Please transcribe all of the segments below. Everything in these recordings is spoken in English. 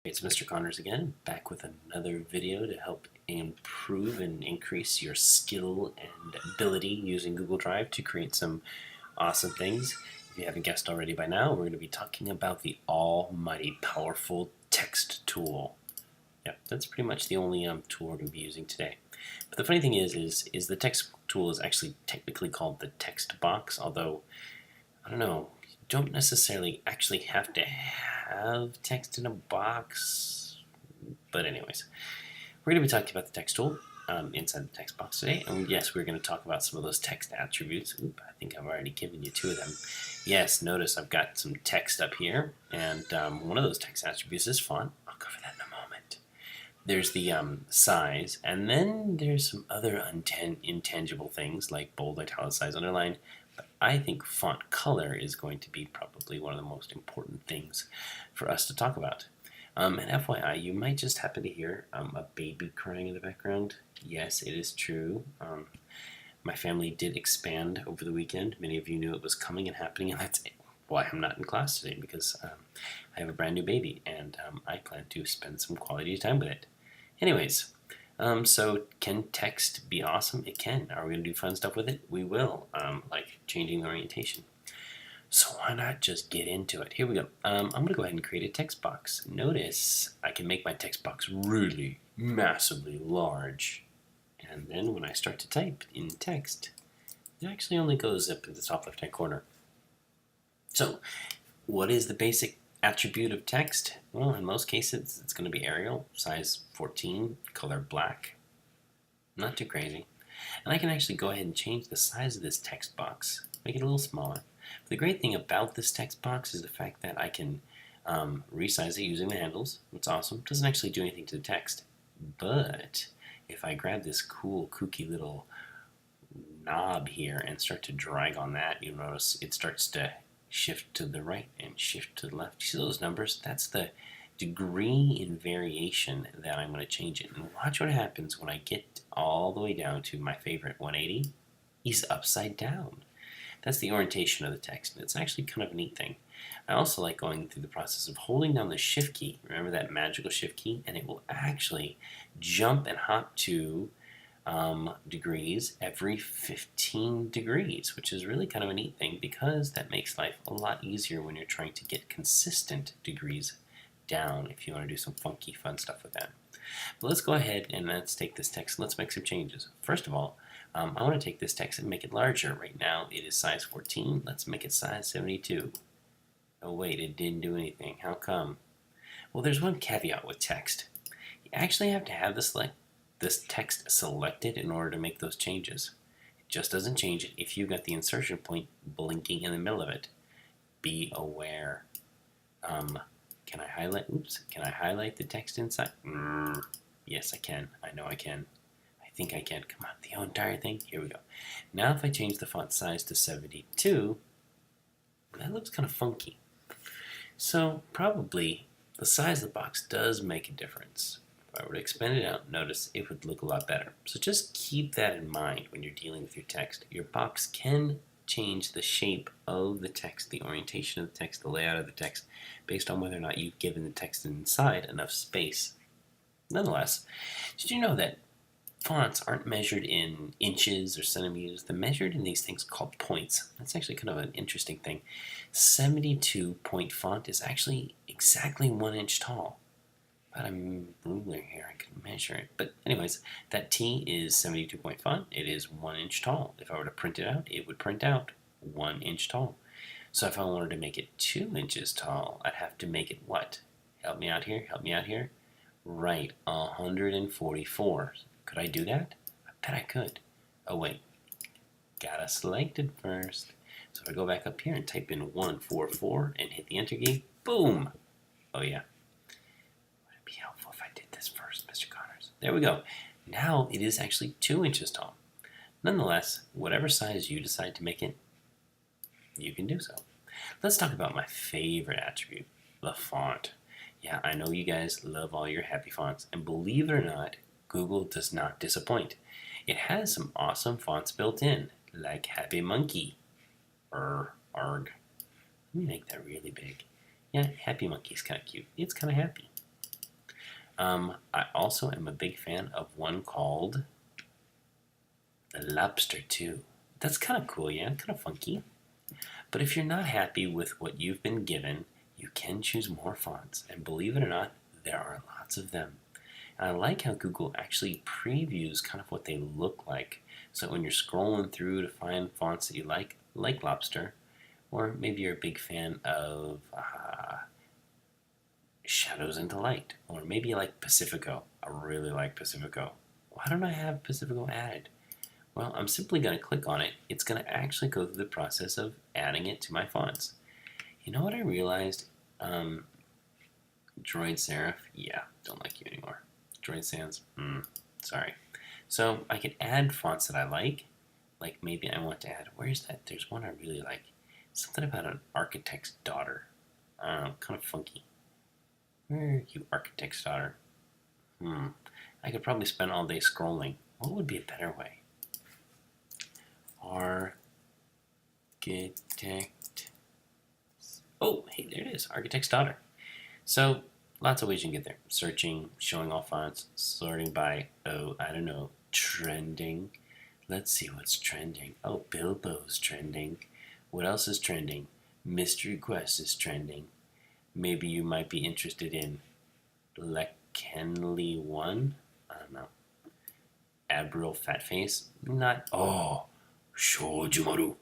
It's Mr. Connors again, back with another video to help improve and increase your skill and ability using Google Drive to create some awesome things. If you haven't guessed already by now, we're going to be talking about the almighty powerful text tool. Yeah, that's pretty much the only tool we're going to be using today. But the funny thing is the text tool is actually technically called the text box, although, I don't know, you don't necessarily actually have to have text in a box. But anyways, we're going to be talking about the text tool inside the text box today. And yes, we're going to talk about some of those text attributes. Oop, I think I've already given you two of them. Yes, notice I've got some text up here. And one of those text attributes is font. I'll cover that in a moment. There's the size, and then there's some other intangible things like bold, italicized, underline. But I think font color is going to be probably one of the most important things for us to talk about. And FYI, you might just happen to hear a baby crying in the background. Yes, it is true. My family did expand over the weekend. Many of you knew it was coming and happening, and that's why I'm not in class today, because I have a brand new baby, and I plan to spend some quality time with it. Anyways, so can text be awesome? It can. Are we going to do fun stuff with it? We will, like changing the orientation. So why not just get into it? Here we go. I'm going to go ahead and create a text box. Notice I can make my text box really massively large. And then when I start to type in text, it actually only goes up in the top left-hand corner. So what is the basic attribute of text? Well, in most cases, it's going to be Arial, size 14, color black. Not too crazy. And I can actually go ahead and change the size of this text box, make it a little smaller. But the great thing about this text box is the fact that I can resize it using the handles. It's awesome. It doesn't actually do anything to the text. But if I grab this cool, kooky little knob here and start to drag on that, you'll notice it starts to shift to the right and shift to the left. You see those numbers? That's the degree in variation that I'm going to change it. And watch what happens when I get all the way down to my favorite 180. He's upside down. That's the orientation of the text, and it's actually kind of a neat thing. I also like going through the process of holding down the shift key. Remember that magical shift key? And it will actually jump and hop to degrees every 15 degrees, which is really kind of a neat thing because that makes life a lot easier when you're trying to get consistent degrees down if you want to do some funky fun stuff with that. But let's go ahead and let's take this text and let's make some changes. First of all, I want to take this text and make it larger. Right now it is size 14. Let's make it size 72. Oh wait, it didn't do anything. How come? Well, there's one caveat with text. You actually have to have this text selected in order to make those changes. It just doesn't change it if you've got the insertion point blinking in the middle of it. Be aware. Can I highlight? Oops. Can I highlight the text inside? Yes, I can. I know I can. I think I can. Come on, the entire thing. Here we go. Now if I change the font size to 72, that looks kind of funky. So probably the size of the box does make a difference. If I were to expand it out, notice it would look a lot better. So just keep that in mind when you're dealing with your text. Your box can change the shape of the text, the orientation of the text, the layout of the text, based on whether or not you've given the text inside enough space. Nonetheless, did you know that fonts aren't measured in inches or centimeters? They're measured in these things called points. That's actually kind of an interesting thing. 72-point font is actually exactly 1 inch tall. But I'm ruler here, I can measure it. But anyways, that T is 72-point font. It is 1 inch tall. If I were to print it out, it would print out 1 inch tall. So if I wanted to make it 2 inches tall, I'd have to make it what? Help me out here, help me out here. Right, 144. Could I do that? I bet I could. Oh wait, gotta select it first. So if I go back up here and type in 144 and hit the enter key, boom! Oh yeah. Would it be helpful if I did this first, Mr. Connors? There we go. Now it is actually 2 inches tall. Nonetheless, whatever size you decide to make it, you can do so. Let's talk about my favorite attribute, the font. Yeah, I know you guys love all your happy fonts, and believe it or not, Google does not disappoint. It has some awesome fonts built in, like Happy Monkey. Arg. Let me make that really big. Yeah, Happy Monkey's kind of cute. It's kind of happy. I also am a big fan of one called the Lobster 2. That's kind of cool, yeah, kind of funky. But if you're not happy with what you've been given, you can choose more fonts. And believe it or not, there are lots of them. And I like how Google actually previews kind of what they look like. So when you're scrolling through to find fonts that you like Lobster, or maybe you're a big fan of Shadows into Light, or maybe you like Pacifico. I really like Pacifico. Why don't I have Pacifico added? Well, I'm simply going to click on it. It's going to actually go through the process of adding it to my fonts. You know what I realized? Droid Serif, yeah, don't like you anymore. Droid Sans, sorry. So I can add fonts that I like maybe I want to add, where's that? There's one I really like. Something about an architect's daughter. I don't know, kind of funky. Where are you, architect's daughter? I could probably spend all day scrolling. What would be a better way? Architect. Oh, hey, there it is. Architect's daughter. So, lots of ways you can get there. Searching, showing all fonts, sorting by, I don't know, trending. Let's see what's trending. Oh, Bilbo's trending. What else is trending? Mystery Quest is trending. Maybe you might be interested in Lekenly 1. I don't know. Admiral Fatface. Not. Oh, Shojumaru.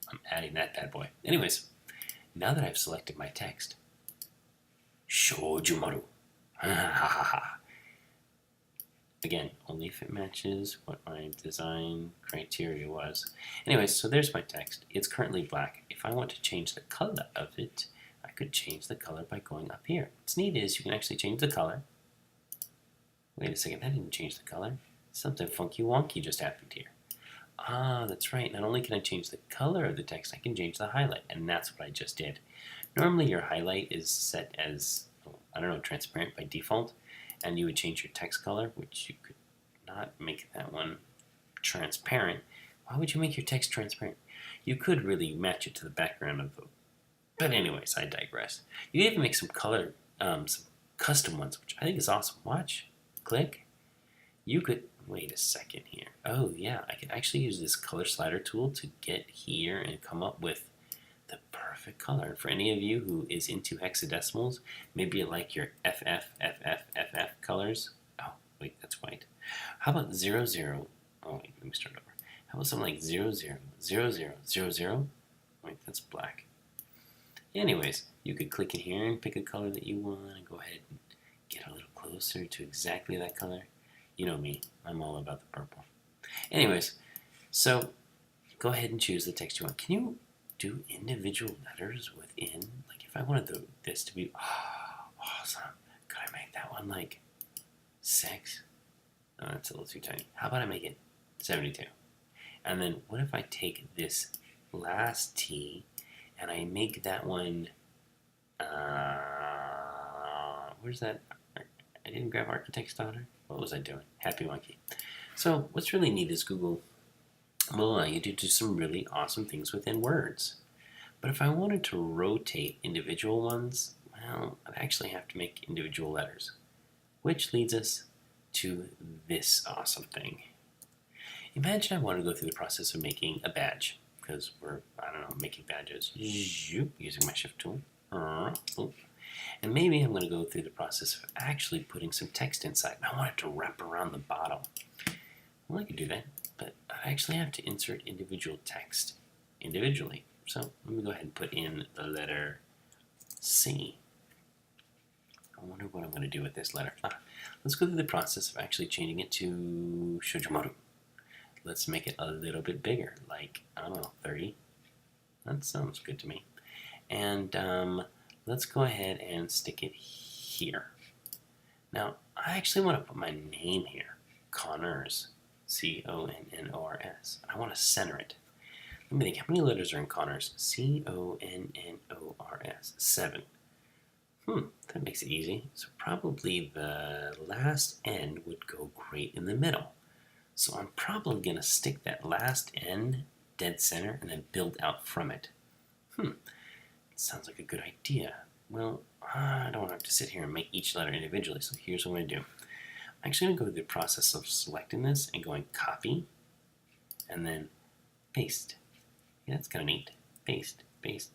I'm adding that bad boy. Anyways, now that I've selected my text, Shojumaru. Again, only if it matches what my design criteria was. Anyways, so there's my text. It's currently black. If I want to change the color of it, I could change the color by going up here. What's neat is you can actually change the color. Wait a second, that didn't change the color. Something funky wonky just happened here. Ah, that's right. Not only can I change the color of the text, I can change the highlight, and that's what I just did. Normally your highlight is set as, transparent by default, and you would change your text color, which you could not make that one transparent. Why would you make your text transparent? You could really match it to the background of the... But anyways, I digress. You can even make some color, some custom ones, which I think is awesome. Watch. Click. You could... Wait a second here. Oh, yeah, I could actually use this color slider tool to get here and come up with the perfect color. For any of you who is into hexadecimals, maybe you like your FF colors. Oh, wait, that's white. How about 00? Oh, wait, let me start over. How about something like 000000? Wait, that's black. Anyways, you could click in here and pick a color that you want and go ahead and get a little closer to exactly that color. You know me, I'm all about the purple. Anyways, so go ahead and choose the text you want. Can you do individual letters within? Like if I wanted this to be awesome, could I make that one like 6? No, that's a little too tiny. How about I make it 72? And then what if I take this last T and I make that one, where's that? I didn't grab Architect's Daughter. What was I doing? Happy Monkey. So what's really neat is Google will allow you to do some really awesome things within words. But if I wanted to rotate individual ones, well, I'd actually have to make individual letters. Which leads us to this awesome thing. Imagine I want to go through the process of making a badge, because we're, making badges using my shift tool. And maybe I'm going to go through the process of actually putting some text inside. I want it to wrap around the bottom. Well, I could do that, but I actually have to insert individual text individually. So let me go ahead and put in the letter C. I wonder what I'm going to do with this letter. Let's go through the process of actually changing it to Shojumaru. Let's make it a little bit bigger, like, 30. That sounds good to me. And let's go ahead and stick it here. Now, I actually want to put my name here, Connors, Connors. I want to center it. Let me think, how many letters are in Connors? Connors, 7. That makes it easy. So probably the last N would go great in the middle. So I'm probably going to stick that last N dead center and then build out from it. Sounds like a good idea. well, I don't have to sit here and make each letter individually, so here's what I'm going to do. I'm actually going to go through the process of selecting this and going copy, and then paste. Yeah, that's kind of neat. Paste, paste,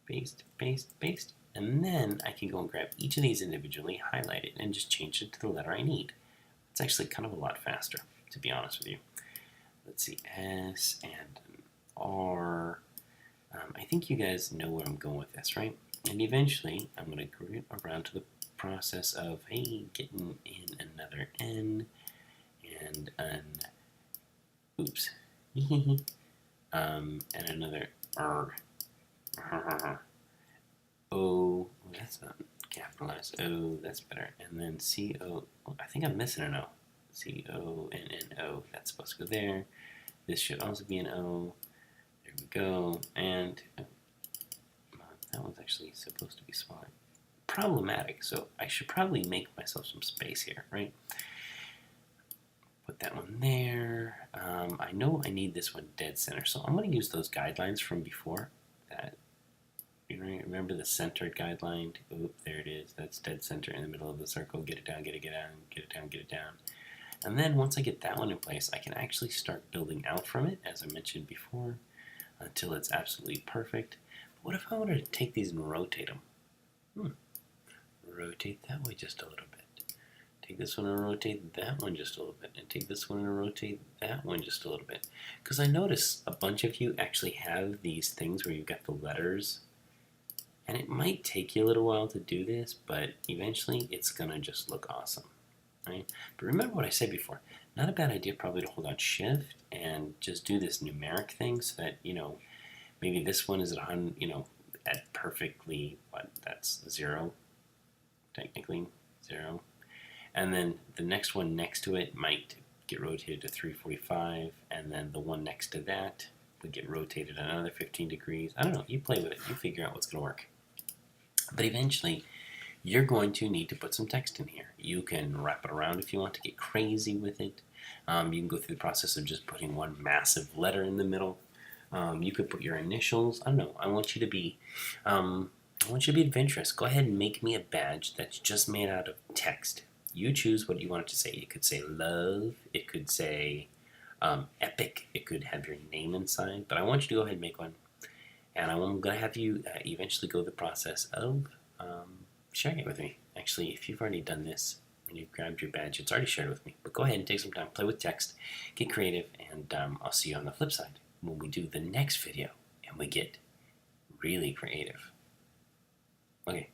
paste, paste, paste. And then I can go and grab each of these individually, highlight it, and just change it to the letter I need. It's actually kind of a lot faster, to be honest with you. Let's see, S and R. I think you guys know where I'm going with this, right? And eventually, I'm going to get around to the process of, hey, getting in another N and an, oops, and another R. O, that's not capitalized. O, that's better. And then C-O, I think I'm missing an O. C-O-N-N-O, that's supposed to go there. This should also be an O. There we go. And that one's actually supposed to be smaller. Problematic, so I should probably make myself some space here, right? Put that one there. I know I need this one dead center, so I'm going to use those guidelines from before. That, you remember the centered guideline? Oop, there it is. That's dead center in the middle of the circle. Get it down, get it down, get it down, get it down. And then once I get that one in place, I can actually start building out from it, as I mentioned before, until it's absolutely perfect. But what if I wanted to take these and rotate them? Rotate that way just a little bit. Take this one and rotate that one just a little bit. And take this one and rotate that one just a little bit. Because I notice a bunch of you actually have these things where you've got the letters. And it might take you a little while to do this, but eventually it's going to just look awesome. Right? But remember what I said before. Not a bad idea probably to hold on Shift and just do this numeric thing so that, maybe this one is at 100, at perfectly, that's 0, technically 0. And then the next one next to it might get rotated to 345, and then the one next to that would get rotated another 15 degrees. I don't know, you play with it, you figure out what's going to work. But eventually, you're going to need to put some text in here. You can wrap it around if you want to get crazy with it. You can go through the process of just putting one massive letter in the middle. You could put your initials. I don't know. I want you to be adventurous. Go ahead and make me a badge that's just made out of text. You choose what you want it to say. It could say love. It could say epic. It could have your name inside. But I want you to go ahead and make one. And I'm going to have you eventually go the process of sharing it with me. Actually, if you've already done this and you've grabbed your badge, it's already shared with me. But go ahead and take some time, play with text, get creative, and I'll see you on the flip side when we do the next video and we get really creative. Okay.